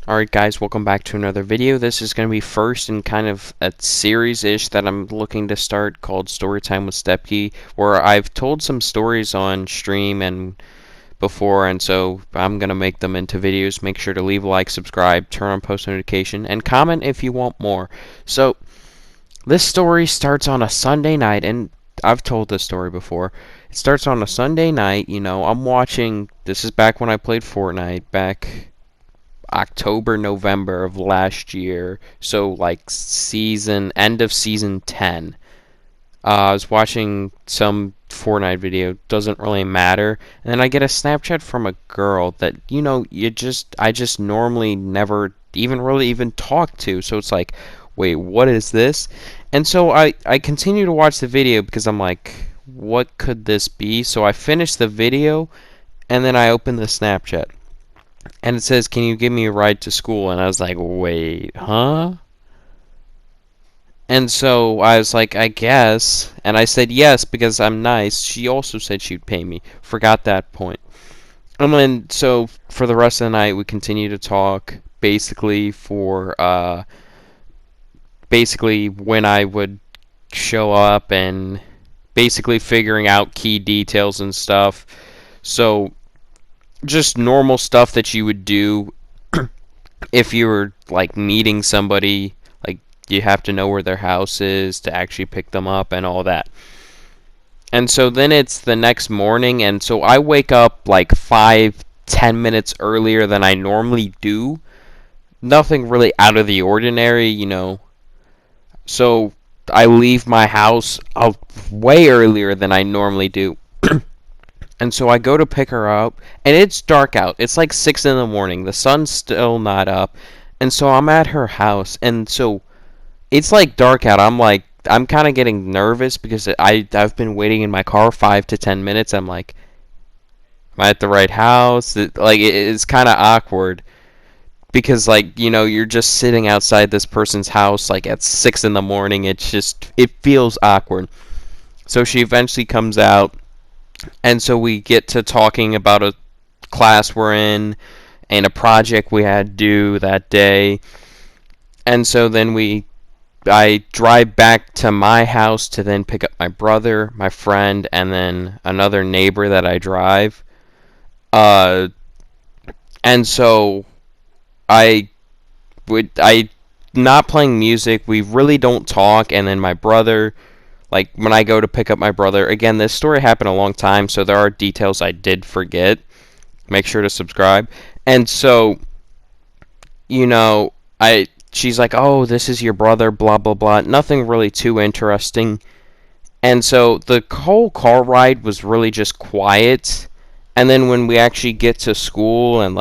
Alright guys, welcome back to another video. This is going to be first in kind of a series-ish that I'm looking to start called Storytime with Stepke, where I've told some stories on stream and before, and so I'm going to make them into videos. Make sure to leave a like, subscribe, turn on post notification, and comment if you want more. So, this story starts on a Sunday night, and I've told this story before. It starts on a Sunday night, I'm watching, this is back when I played Fortnite, back October, November of last year, so like end of season 10. I was watching some Fortnite video, doesn't really matter, and then I get a Snapchat from a girl that, I just normally never even talk to, so it's like, wait, what is this? And so I continue to watch the video because I'm like, what could this be? So I finish the video, and then I open the Snapchat. And it says, can you give me a ride to school? And I was like, wait, huh? And so I was like, I guess. And I said yes because I'm nice. She also said she'd pay me. Forgot that point. And then, so for the rest of the night, we continue to talk. Basically, basically when I would show up and basically figuring out key details and stuff. So just normal stuff that you would do if you were like meeting somebody, like you have to know where their house is to actually pick them up and all that. And so then it's the next morning, and so I wake up like 5-10 minutes earlier than I normally do. Nothing really out of the ordinary. So I leave my house way earlier than I normally do. And so I go to pick her up, and it's dark out. It's like 6 in the morning. The sun's still not up. And so I'm at her house, and so it's like dark out. I'm kind of getting nervous because I've been waiting in my car 5 to 10 minutes. I'm like, am I at the right house? It's kind of awkward because you're just sitting outside this person's house like at 6 in the morning. It feels awkward. So she eventually comes out. And so we get to talking about a class we're in and a project we had due that day. And so then I drive back to my house to then pick up my brother, my friend, and then another neighbor that I drive. And so I not playing music. We really don't talk. And then my brother, like when I go to pick up my brother, again, this story happened a long time, so there are details I did forget. Make sure to subscribe. And so, she's like, oh, this is your brother, blah, blah, blah. Nothing really too interesting. And so the whole car ride was really just quiet. And then when we actually get to school and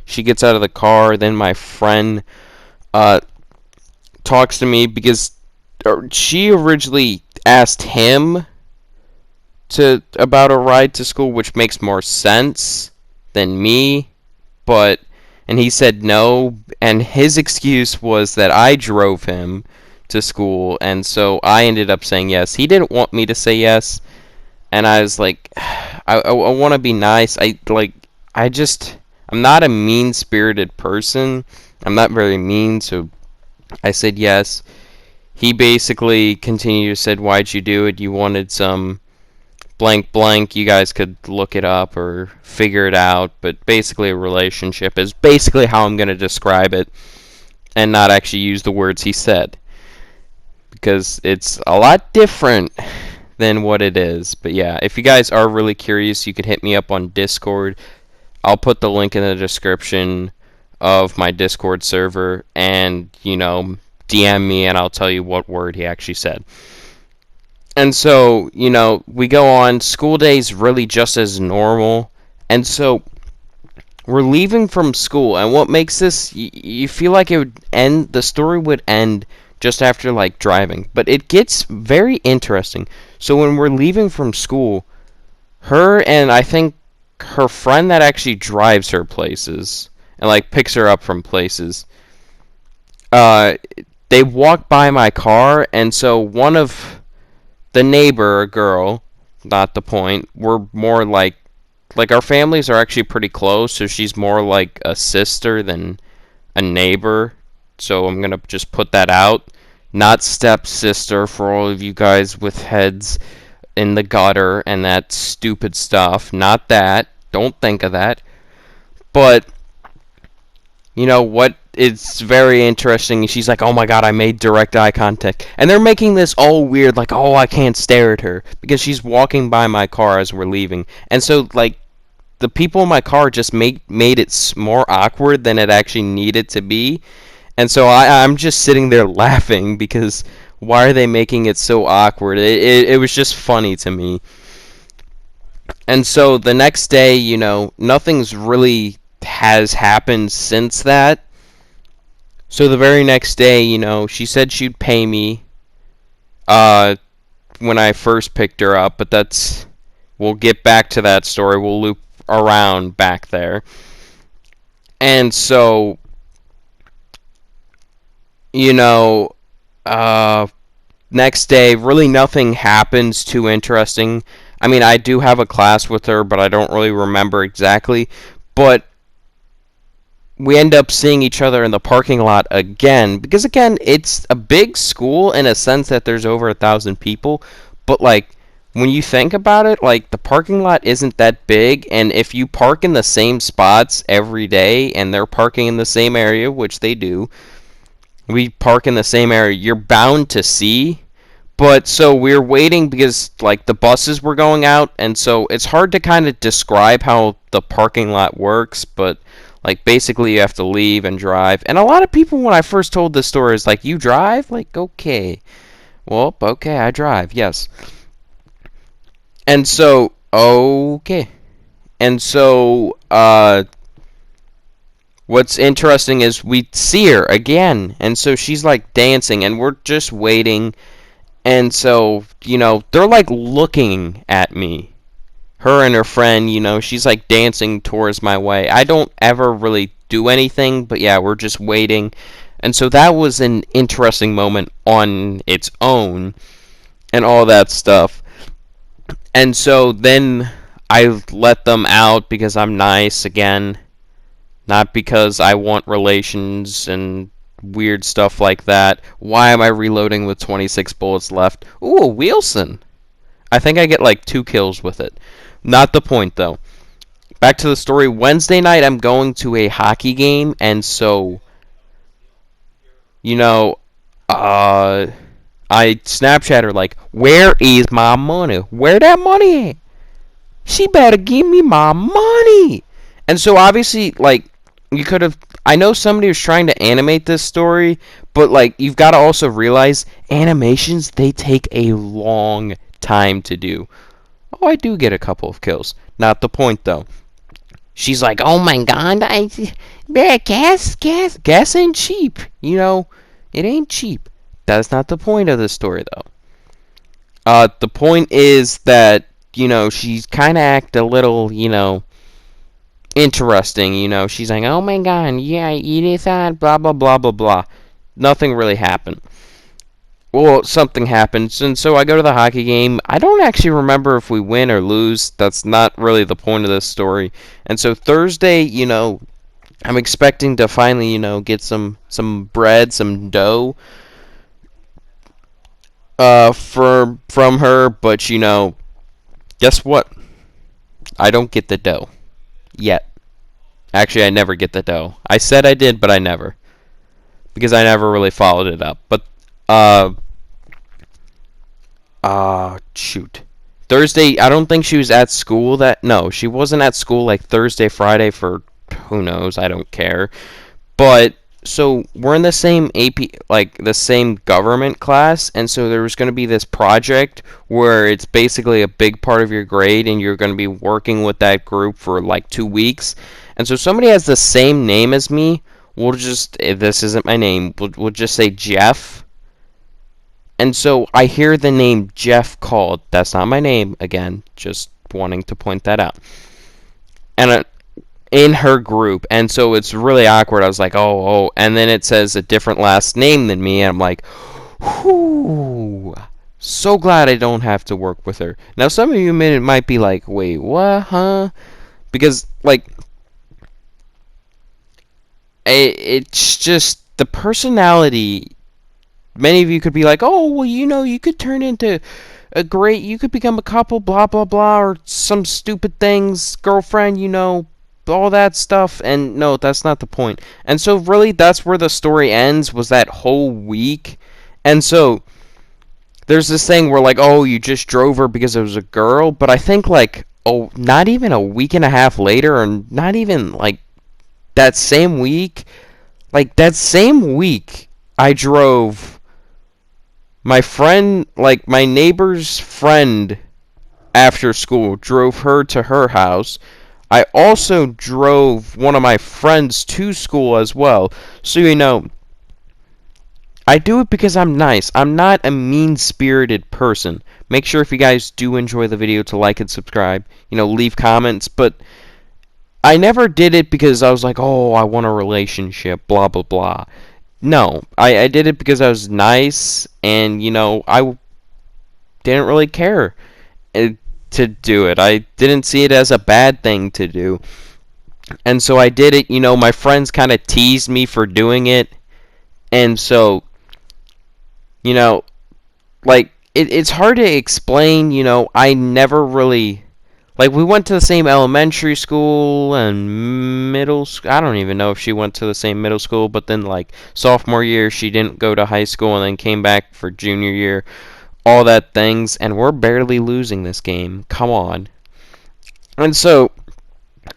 she gets out of the car, then my friend talks to me because she originally asked him about a ride to school, which makes more sense than me, and he said no, and his excuse was that I drove him to school, and so I ended up saying yes. He didn't want me to say yes, and I was like, I want to be nice. I'm not a mean-spirited person. I'm not very mean, so I said yes. He basically continued to said, why'd you do it? You wanted some blank blank. You guys could look it up or figure it out. But basically a relationship is basically how I'm going to describe it and not actually use the words he said. Because it's a lot different than what it is. But yeah, if you guys are really curious, you could hit me up on Discord. I'll put the link in the description of my Discord server, and DM me and I'll tell you what word he actually said. And so, we go on. School day's really just as normal. And so, we're leaving from school. And what makes this, you feel like the story would end just after, driving. But it gets very interesting. So, when we're leaving from school, her and I think her friend that actually drives her places and, picks her up from places, they walk by my car, and so one of the neighbor, a girl, not the point, we're more like our families are actually pretty close, so she's more like a sister than a neighbor, so I'm gonna just put that out. Not stepsister for all of you guys with heads in the gutter and that stupid stuff. Not that. Don't think of that. But you know what? It's very interesting. She's like, "Oh my god, I made direct eye contact," and they're making this all weird, like, "Oh, I can't stare at her," because she's walking by my car as we're leaving, and so like the people in my car just made it more awkward than it actually needed to be, and so I'm just sitting there laughing because why are they making it so awkward? It was just funny to me. And so the next day, nothing's really has happened since that. So the very next day, she said she'd pay me uh when I first picked her up, but we'll get back to that story. We'll loop around back there. And so, you know, uh next day, really nothing happens too interesting. I mean, I do have a class with her, but I don't really remember exactly. But we end up seeing each other in the parking lot again because again it's a big school in a sense that there's over 1,000 people, but like when you think about it, like the parking lot isn't that big, and if you park in the same spots every day and they're parking in the same area, which they do, we park in the same area, you're bound to see. But so we're waiting because like the buses were going out, and so it's hard to kind of describe how the parking lot works, but like basically you have to leave and drive. And a lot of people when I first told this story is like, "You drive?" Like, "Okay." Well, okay, I drive. Yes. And so okay. And so what's interesting is we see her again, and so she's like dancing and we're just waiting. And so, they're like looking at me. Her and her friend, she's like dancing towards my way. I don't ever really do anything, but yeah, we're just waiting. And so that was an interesting moment on its own and all that stuff. And so then I let them out because I'm nice again, not because I want relations and weird stuff like that. Why am I reloading with 26 bullets left? Ooh, Wilson. I think I get like 2 kills with it. Not the point, though. Back to the story. Wednesday night, I'm going to a hockey game, and so, you know, I Snapchat her like, "Where is my money? Where that money at? She better give me my money." And so obviously, like, you could have. I know somebody was trying to animate this story, but like, you've got to also realize animations, they take a long time to do. Oh, I do get a couple of kills. Not the point though. She's like, "Oh my god, gas ain't cheap. It ain't cheap." That's not the point of the story though. The point is that she's kind of act a little interesting. She's like, "Oh my god, yeah, eat it that, blah blah blah blah blah." Nothing really happened. Well, something happens, and so I go to the hockey game. I don't actually remember if we win or lose. That's not really the point of this story. And so Thursday, I'm expecting to finally, get some bread, some dough, from her. But guess what? I don't get the dough yet. Actually, I never get the dough. I said I did, but I never, because I never really followed it up. But shoot. Thursday, I don't think she was at school no, she wasn't at school like Thursday, Friday for who knows, I don't care. But, so, we're in the same AP, like, the same government class, and so there was going to be this project where it's basically a big part of your grade, and you're going to be working with that group for like 2 weeks. And so somebody has the same name as me, if this isn't my name, we'll just say Jeff. And so I hear the name Jeff called. That's not my name, again, just wanting to point that out. And in her group, and so it's really awkward. I was like, oh, and then it says a different last name than me, and I'm like, whoo, so glad I don't have to work with her. Now, some of you might be like, wait, what, huh? Because, like, it's just the personality. Many of you could be like, oh, well, you could turn into you could become a couple, blah, blah, blah, or some stupid things, girlfriend, all that stuff. And no, that's not the point. And so, really, that's where the story ends, was that whole week. And so, there's this thing where, like, oh, you just drove her because it was a girl. But I think, like, oh, not even a week and a half later, or not even, like, that same week, I drove my friend, like my neighbor's friend, after school, drove her to her house. I also drove one of my friends to school as well. So, I do it because I'm nice. I'm not a mean-spirited person. Make sure if you guys do enjoy the video to like and subscribe. Leave comments. But I never did it because I was like, oh, I want a relationship, blah, blah, blah. No, I did it because I was nice, and, I didn't really care to do it. I didn't see it as a bad thing to do. And so I did it. My friends kind of teased me for doing it. And so, you know, like, it's hard to explain. I never really, like, we went to the same elementary school and middle school. I don't even know if she went to the same middle school, but then, like, sophomore year, she didn't go to high school and then came back for junior year. All that things, and we're barely losing this game. Come on. And so,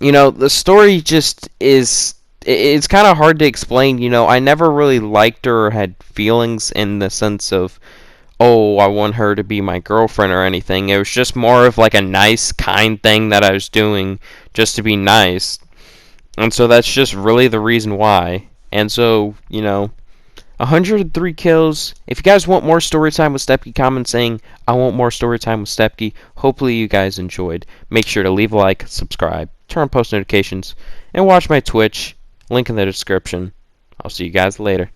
the story just is. It's kind of hard to explain. I never really liked her or had feelings in the sense of, oh, I want her to be my girlfriend or anything. It was just more of like a nice, kind thing that I was doing just to be nice. And so that's just really the reason why. And so, 103 kills. If you guys want more story time with Stepke, comment saying, I want more story time with Stepke. Hopefully you guys enjoyed. Make sure to leave a like, subscribe, turn on post notifications, and watch my Twitch. Link in the description. I'll see you guys later.